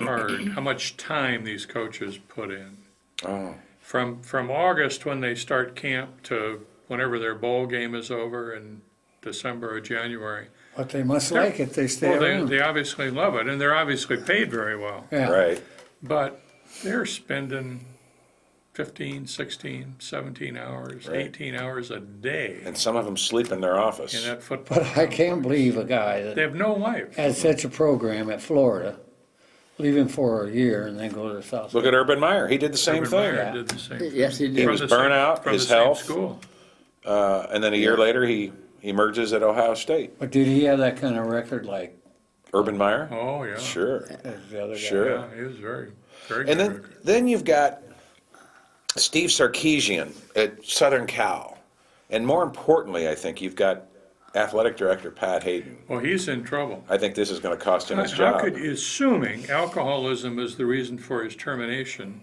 much time these coaches put in. Oh. From August when they start camp to whenever their bowl game is over in December or January. But they must like it, they stay Well, around. they obviously love it, and they're obviously paid very well. Yeah. Right. But they're spending 15, 16, 17 hours, Right. 18 hours a day And some of them sleep in their office. in that football. But I can't believe a guy They that have no life. had such a program at Florida, leave him for a year and then go to South. Look at Urban Meyer. He did the same Urban thing. Meyer did the same thing. Yes, he He did. was From the same- burnout, from his the same health. school. And then a year later, he emerges at Ohio State. But did he have that kind of record like Urban Meyer? Oh, yeah. Sure. the other guy? Sure. Yeah, he was very, very And good. then you've got Steve Sarkisian at Southern Cal. And more importantly, I think you've got athletic director, Pat Hayden. Well, he's in trouble. I think this is going to cost him his How job. could, assuming alcoholism is the reason for his termination,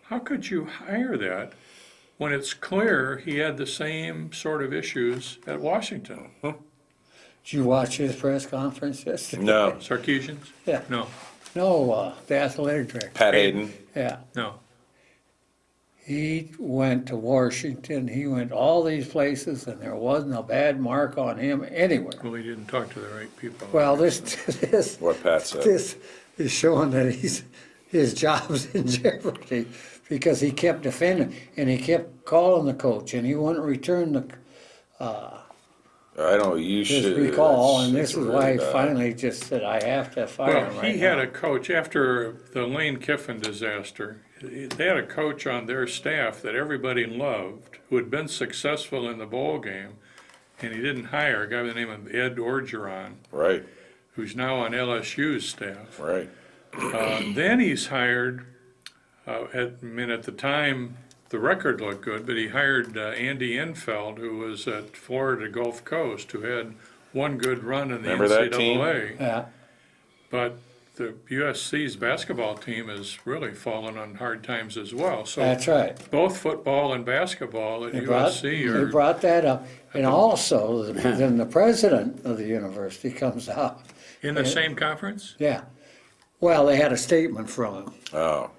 how could you hire that when it's clear he had the same sort of issues at Washington? Did you watch his press conference yesterday? No, Sarkeesian's? Yeah. No, No, the athletic director, Pat Hayden. yeah. no. He went to Washington, he went all these places, and there wasn't a bad mark on him anywhere. Well, he didn't talk to the right people. Well, this What Pat said. this is showing that his job's in jeopardy, because he kept defending, and he kept calling the coach, and he wouldn't return I don't know, you his should. recall, and that's- this is it's why he really bad. finally just said, I have to fire him Well, right he had now. a coach, after the Lane Kiffin disaster, they had a coach on their staff that everybody loved, who had been successful in the bowl game, and he didn't hire a guy by the name of Ed Orgeron, Right, who's now on LSU's staff. right. Then he's hired, at the time, the record looked good, but he hired Andy Infeld, who was at Florida Gulf Coast, who had one good run in the Remember that team? NCAA. Yeah, But the USC's basketball team has really fallen on hard times as well. So that's right. both football and basketball at They brought, USC they are, brought that up, and also, then the president of the university comes out, in the same conference? yeah. Well, they had a statement from him, Oh,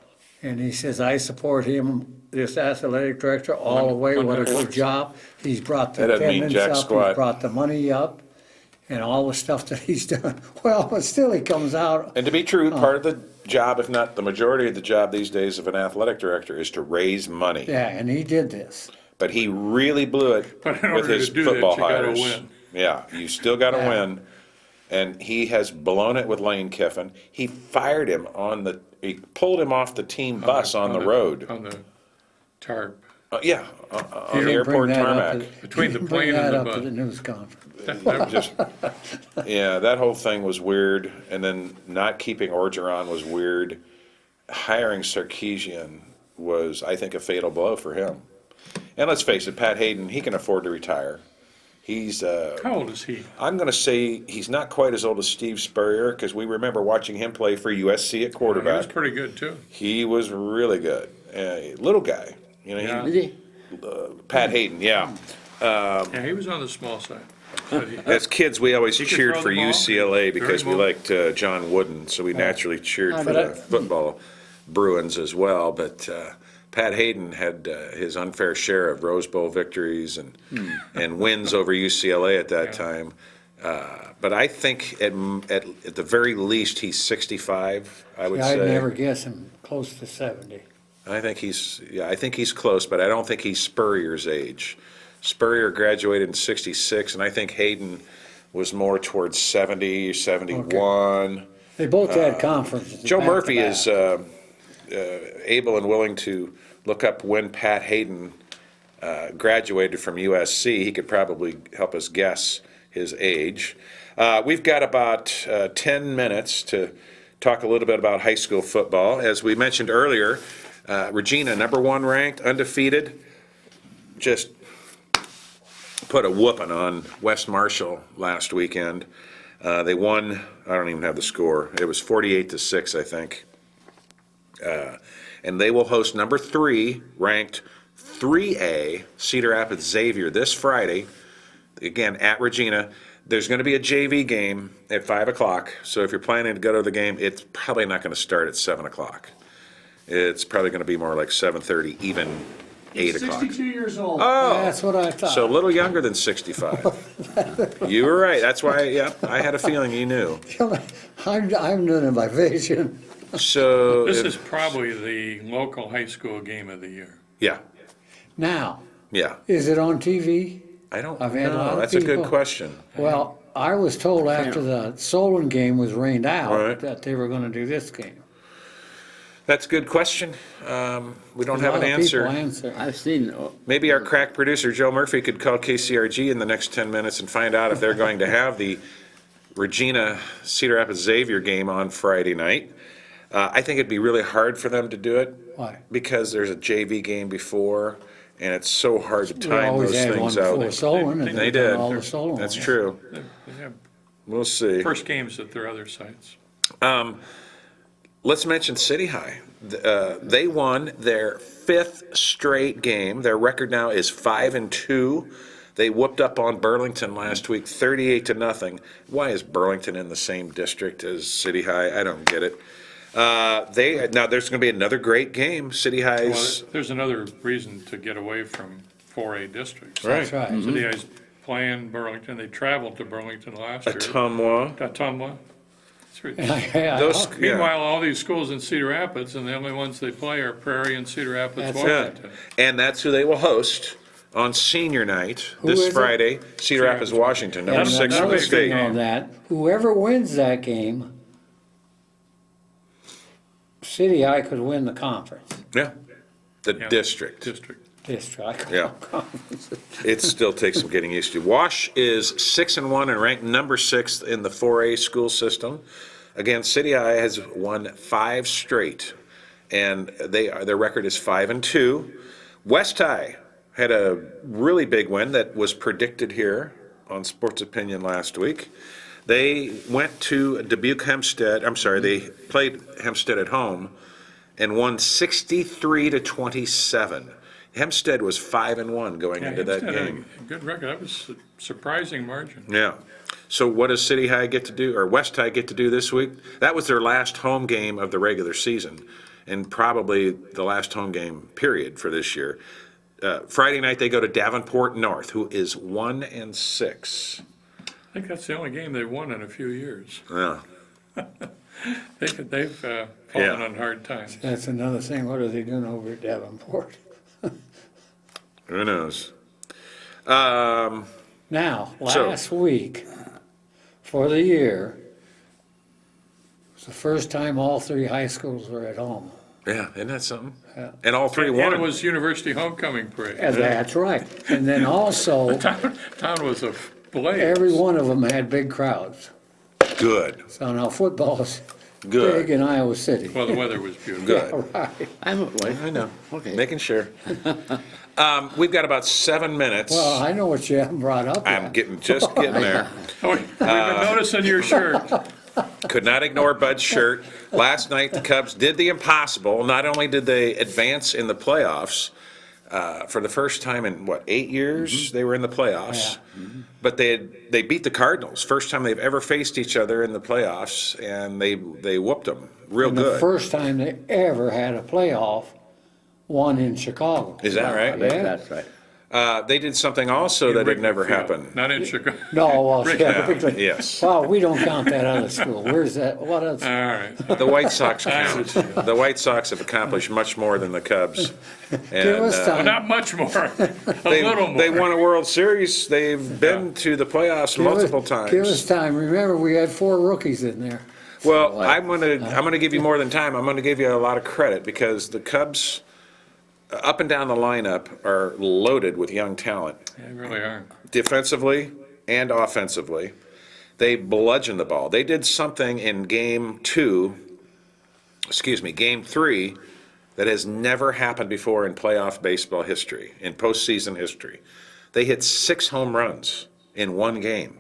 and he says, I support him, this athletic director, all the way, what a good job. He's brought the That doesn't mean attendance jack up, squat. he's brought the money up, and all the stuff that he's done. Well, but still, he comes out, and to be true, part of the job, if not the majority of the job these days of an athletic director, is to raise money. yeah, and he did this. But he really blew it But in with order his to do that, football you gotta hires. win. Yeah, you still got to Yeah. win. And he has blown it with Lane Kiffin. He fired him he pulled him off the team bus on the road. On the tarp, Yeah, on He the didn't bring airport that up tarmac. at- Between the he didn't bring plane and that the up bus. at the news conference. That just, yeah, that whole thing was weird. And then not keeping Orgeron was weird. Hiring Sarkeesian was, I think, a fatal blow for him. And let's face it, Pat Hayden, he can afford to retire. He's, how old is he? I'm going to say he's not quite as old as Steve Spurrier, because we remember watching him play for USC at He was quarterback. pretty good too. He was really good. Little guy, you know. Yeah. Is he? Pat Hayden, yeah. Yeah, he was on the small side. But he- As kids, we always He could cheered throw for the ball. UCLA because we Very liked John Wooden, so we naturally cheered for but the football Bruins as well. But Pat Hayden had his unfair share of Rose Bowl victories and wins over UCLA at that Yeah. time. But I think at the very least he's 65. I would Yeah, I'd say. never guess him close to 70. I think he's close, but I don't think he's Spurrier's age. Spurrier graduated in 66, and I think Hayden was more towards 70, 71. They both had conferences. Joe back to Murphy back. is able and willing to look up when Pat Hayden graduated from USC. He could probably help us guess his age. We've got about 10 minutes to talk a little bit about high school football. As we mentioned earlier, Regina, number 1 ranked, undefeated, just put a whooping on West Marshall last weekend. They won, I don't even have the score, it was 48-6, I think. And they will host number 3 ranked 3A Cedar Rapids Xavier this Friday, again at Regina. There's going to be a JV game at 5 o'clock, so if you're planning to go to the game, it's probably not going to start at 7 o'clock. It's probably going to be more like 7:30, even 8 o'clock. 62 years old. Oh, That's what I thought. so a little younger than 65. You were right. That's why, yeah, I had a feeling you knew. I'm doing it by vision. So, This is probably the local high school game of the year. yeah, Now, yeah. is it on TV? I don't I've had a lot know. of That's a good people- question. Well, I was told after the Solon game was rained out Right. that they were gonna do this game. That's a good question. We don't A have lot an of people answer. I've seen, Maybe our crack producer, Joe Murphy, could call KCRG in the next 10 minutes and find out if they're going to have the Regina Cedar Rapids Xavier game on Friday night. I think it'd be really hard for them to do it Why? because there's a JV game before, and it's so hard to We time always those had one things out. before Solon, and They they've did. done all the Solon That's ones. true. They have We'll see. first games at their other sites. Let's mention City High. They won their 5th straight game. Their record now is 5-2. They whooped up on Burlington last week, 38-0. Why is Burlington in the same district as City High? I don't get it. Now there's going to be another great game. City Well, High's there's another reason to get away from 4A districts. That's right. City High's playing Burlington. They traveled to Burlington last year. Ottumwa. Ottumwa. It's re- Yeah, Those, yeah. Meanwhile, all these schools in Cedar Rapids, and the only ones they play are Prairie and Cedar Rapids, That's Yeah, Washington. and that's who they will host on senior night Who is this it? Friday. Cedar Rapids, Washington, number And 6 in another the big state. thing on that, whoever wins that game, City High could win the conference. Yeah, the Yeah. district. District. District. Yeah. It still takes some getting used to. Wash is 6-1 and ranked number 6 in the 4A school system. Again, City High has won 5 straight, and their record is 5-2. West High had a really big win that was predicted here on Sports Opinion last week. They went to Dubuque Hempstead. They played Hempstead at home and won 63-27. Hempstead was 5-1 going Yeah, into that Hempstead had game. a good record. That was a surprising margin. Yeah. So what does City High get to do, or West High get to do this week? That was their last home game of the regular season, and probably the last home game, period, for this year. Friday night, they go to Davenport North, who is 1-6. I think that's the only game they've won in a few years. Yeah. They've fallen Yeah. on hard times. That's another thing, what are they doing over at Davenport? Who knows? Now, So- last week, for the year, was the first time all 3 high schools were at home. Yeah, isn't that something? Yeah. And all 3 And won. it was University Homecoming Parade. And that's right. And then also, Town was a blaze. every one of them had big crowds. Good, So now football's big good, in Iowa City. Well, the weather was beautiful. good. Right. I know. Okay. Making sure. We've got about 7 minutes. Well, I know what you haven't brought up I'm yet. just getting there. Oh, we've been noticing your shirt. Could not ignore Bud's shirt. Last night, the Cubs did the impossible. Not only did they advance in the playoffs, for the first time in, 8 years, they were in the playoffs. But they beat the Cardinals. First time they've ever faced each other in the playoffs, and they whooped them real And the good. first time they ever had a playoff, one in Chicago. Is that right? Yeah. That's right. They did something also that had Wrigley never Field. happened. Not in Chicago. No, well, Wrigley. yeah, Wrigley. Yes. Well, we don't count that other school. Where's that? What else? All right. The White Sox count. The White Sox have accomplished much more than the Cubs. Give us And, Well, time. not much more. A They, little more. they won a World Series. They've been to the playoffs multiple times. Give us time. Remember, we had 4 rookies in there. Well, I'm gonna give you more than time. I'm gonna give you a lot of credit because the Cubs, up and down the lineup, are loaded with young talent, They really are. defensively and offensively. They bludgeon the ball. They did something in game 3, that has never happened before in playoff baseball history, in postseason history. They hit 6 home runs in one game.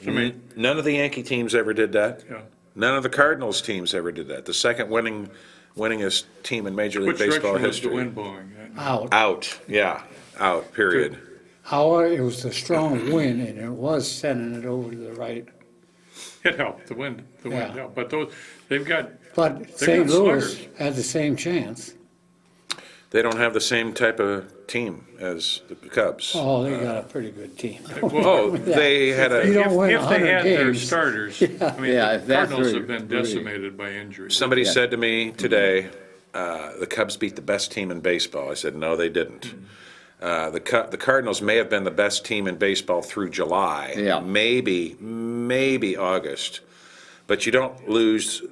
I mean, None of the Yankee teams ever did that. yeah. None of the Cardinals teams ever did that. The second winningest team in Major League Which Baseball direction was the history. wind blowing? Out. Out, yeah, out, period. However, it was a strong wind, and it was sending it over to the right. It helped. The wind Yeah. helped. But they've got, But St. got Louis sluggers. had the same chance. They don't have the same type of team as the Cubs. Oh, they got a pretty good team. Oh, they had You a, don't win if they 100 had their games. starters, I mean, Yeah, the if that's Cardinals really- have been decimated by injuries. somebody Yeah. said to me today, the Cubs beat the best team in baseball. I said, no, they didn't. The Cardinals may have been the best team in baseball through July. Yeah. Maybe August. But you don't lose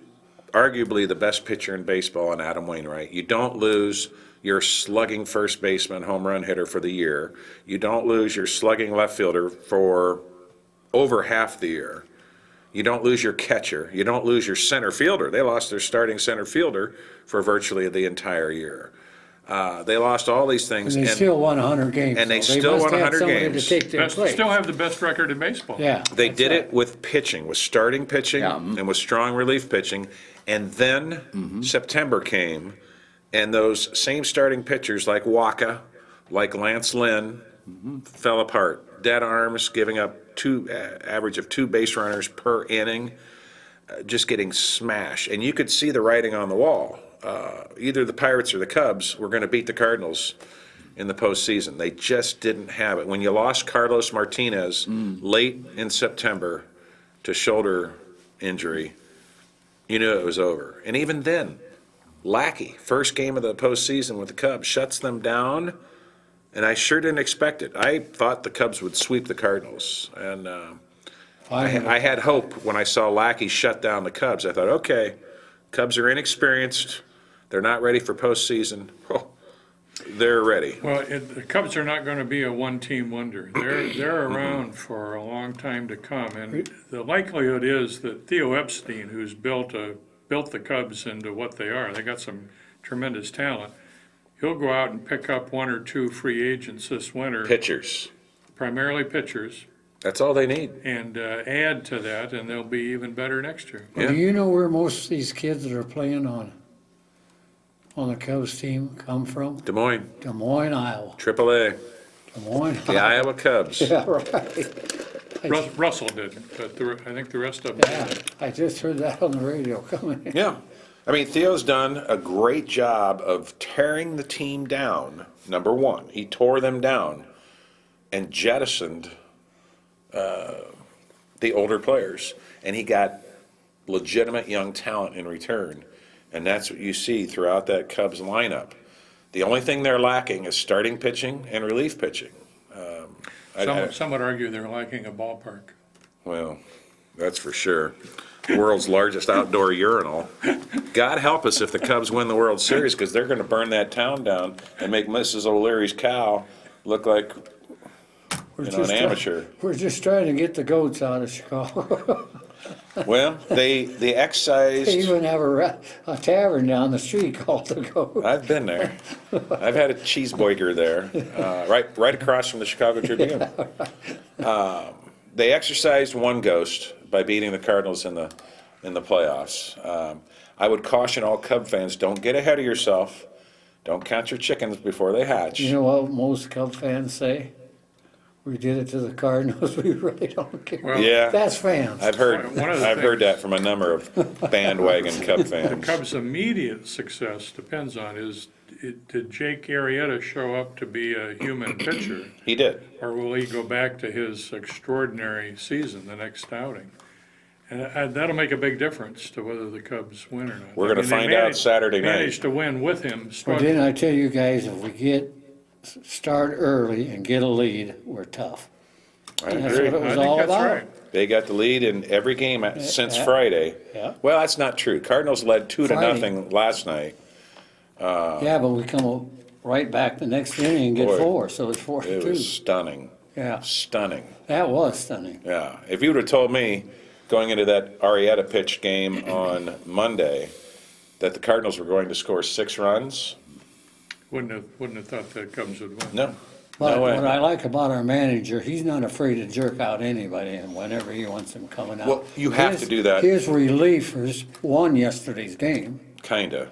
arguably the best pitcher in baseball in Adam Wainwright. You don't lose your slugging first baseman, home run hitter for the year. You don't lose your slugging left fielder for over half the year. You don't lose your catcher. You don't lose your center fielder. They lost their starting center fielder for virtually the entire year. They lost all these And things. they still won 100 games. and they so still must won have 100 somebody games. to take their place. Still have the best record in baseball. Yeah. They that's did right. it with pitching, with starting pitching, Yeah. and with strong relief pitching. And then September came, and those same starting pitchers like Waka, like Lance Lynn, fell apart. Dead arms, giving up average of 2 base runners per inning, just getting smashed. And you could see the writing on the wall. Either the Pirates or the Cubs were going to beat the Cardinals in the postseason. They just didn't have it. When you lost Carlos Martinez late in September to shoulder injury, you knew it was over. And even then, Lackey, first game of the postseason with the Cubs, shuts them down, and I sure didn't expect it. I thought the Cubs would sweep the Cardinals, and I had hope when I saw Lackey shut down the Cubs. I thought, okay, Cubs are inexperienced. They're not ready for postseason. Oh, they're ready. Well, the Cubs are not going to be a one-team wonder. They're around for a long time to come, and the likelihood is that Theo Epstein, who's built the Cubs into what they are, they got some tremendous talent. He'll go out and pick up 1 or 2 free agents this winter, Pitchers. primarily pitchers, That's all they need. and add to that, and they'll be even better next year. Yeah. Do you know where most of these kids that are playing on the Cubs team come from? Des Moines, Des Moines, Iowa. AAA, Des Moines, the Iowa Cubs. Yeah, right. Russell didn't, but I think the rest of them Yeah, did. I just heard that on the radio coming in. Yeah. I mean, Theo's done a great job of tearing the team down, number one. He tore them down and jettisoned the older players. And he got legitimate young talent in return. And that's what you see throughout that Cubs lineup. The only thing they're lacking is starting pitching and relief pitching. Some would argue they're lacking a ballpark. Well, that's for sure. World's largest outdoor urinal. God help us if the Cubs win the World Series, because they're going to burn that town down and make Mrs. O'Leary's cow look like We're an just try- amateur. We're just trying to get the goats out of Chicago. Well, they They excised. even have a tavern down the street called the Goat. I've been there. I've had a cheeseburger there, right across from the Chicago Tribune. They exorcised one ghost by beating the Cardinals in the playoffs. I would caution all Cub fans: don't get ahead of yourself. Don't count your chickens before they hatch. You know what most Cub fans say? We did it to the Cardinals, we really don't care. Well, Yeah, That's fans. I've heard One of the I've heard that from a number of bandwagon Cub fans. Cubs' immediate success depends on did Jake Arrieta show up to be a human pitcher, He did. or will he go back to his extraordinary season the next outing? And that'll make a big difference to whether the Cubs win or not. We're gonna I mean, find they out Saturday night. Managed to win with him. But didn't I tell you guys, if we start early and get a lead, we're tough. I That's agree. what it I was think all that's about. right. They got the lead in every game since Yeah. Friday. Yeah. Well, that's not true. Cardinals led 2-0 Friday. last night. Yeah, but we come up right back the next inning and get Boy, 4, so it's It 4-2. was stunning. Yeah, Stunning. that was stunning. Yeah. If you would have told me going into that Arrieta pitch game on Monday that the Cardinals were going to score 6 runs, Wouldn't have thought the Cubs would win. no. But No way. what I like about our manager, he's not afraid to jerk out anybody and whenever he wants them coming out. Well, you have to do that. His relievers won yesterday's game. Kinda.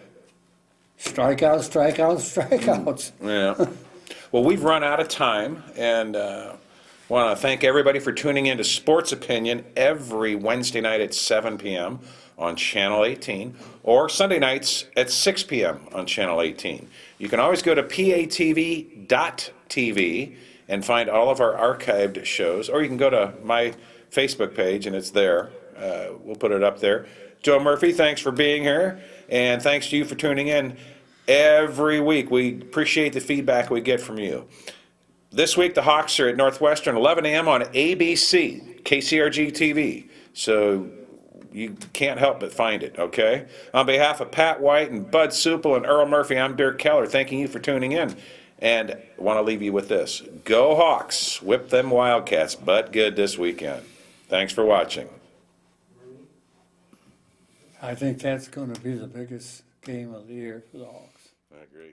Strikeouts, strikeouts, strikeouts. Yeah. Well, we've run out of time, and want to thank everybody for tuning in to Sports Opinion every Wednesday night at 7 p.m. on Channel 18, or Sunday nights at 6 p.m. on Channel 18. You can always go to patv.tv and find all of our archived shows, or you can go to my Facebook page, and it's there. We'll put it up there. Joe Murphy, thanks for being here, and thanks to you for tuning in every week. We appreciate the feedback we get from you. This week, the Hawks are at Northwestern, 11 a.m. on ABC, KCRG TV. So you can't help but find it, okay? On behalf of Pat White and Bud Supple and Earl Murphy, I'm Dirk Keller, thanking you for tuning in. And I want to leave you with this. Go Hawks. Whip them Wildcats, but good this weekend. Thanks for watching. I think that's gonna be the biggest game of the year for the Hawks. I agree.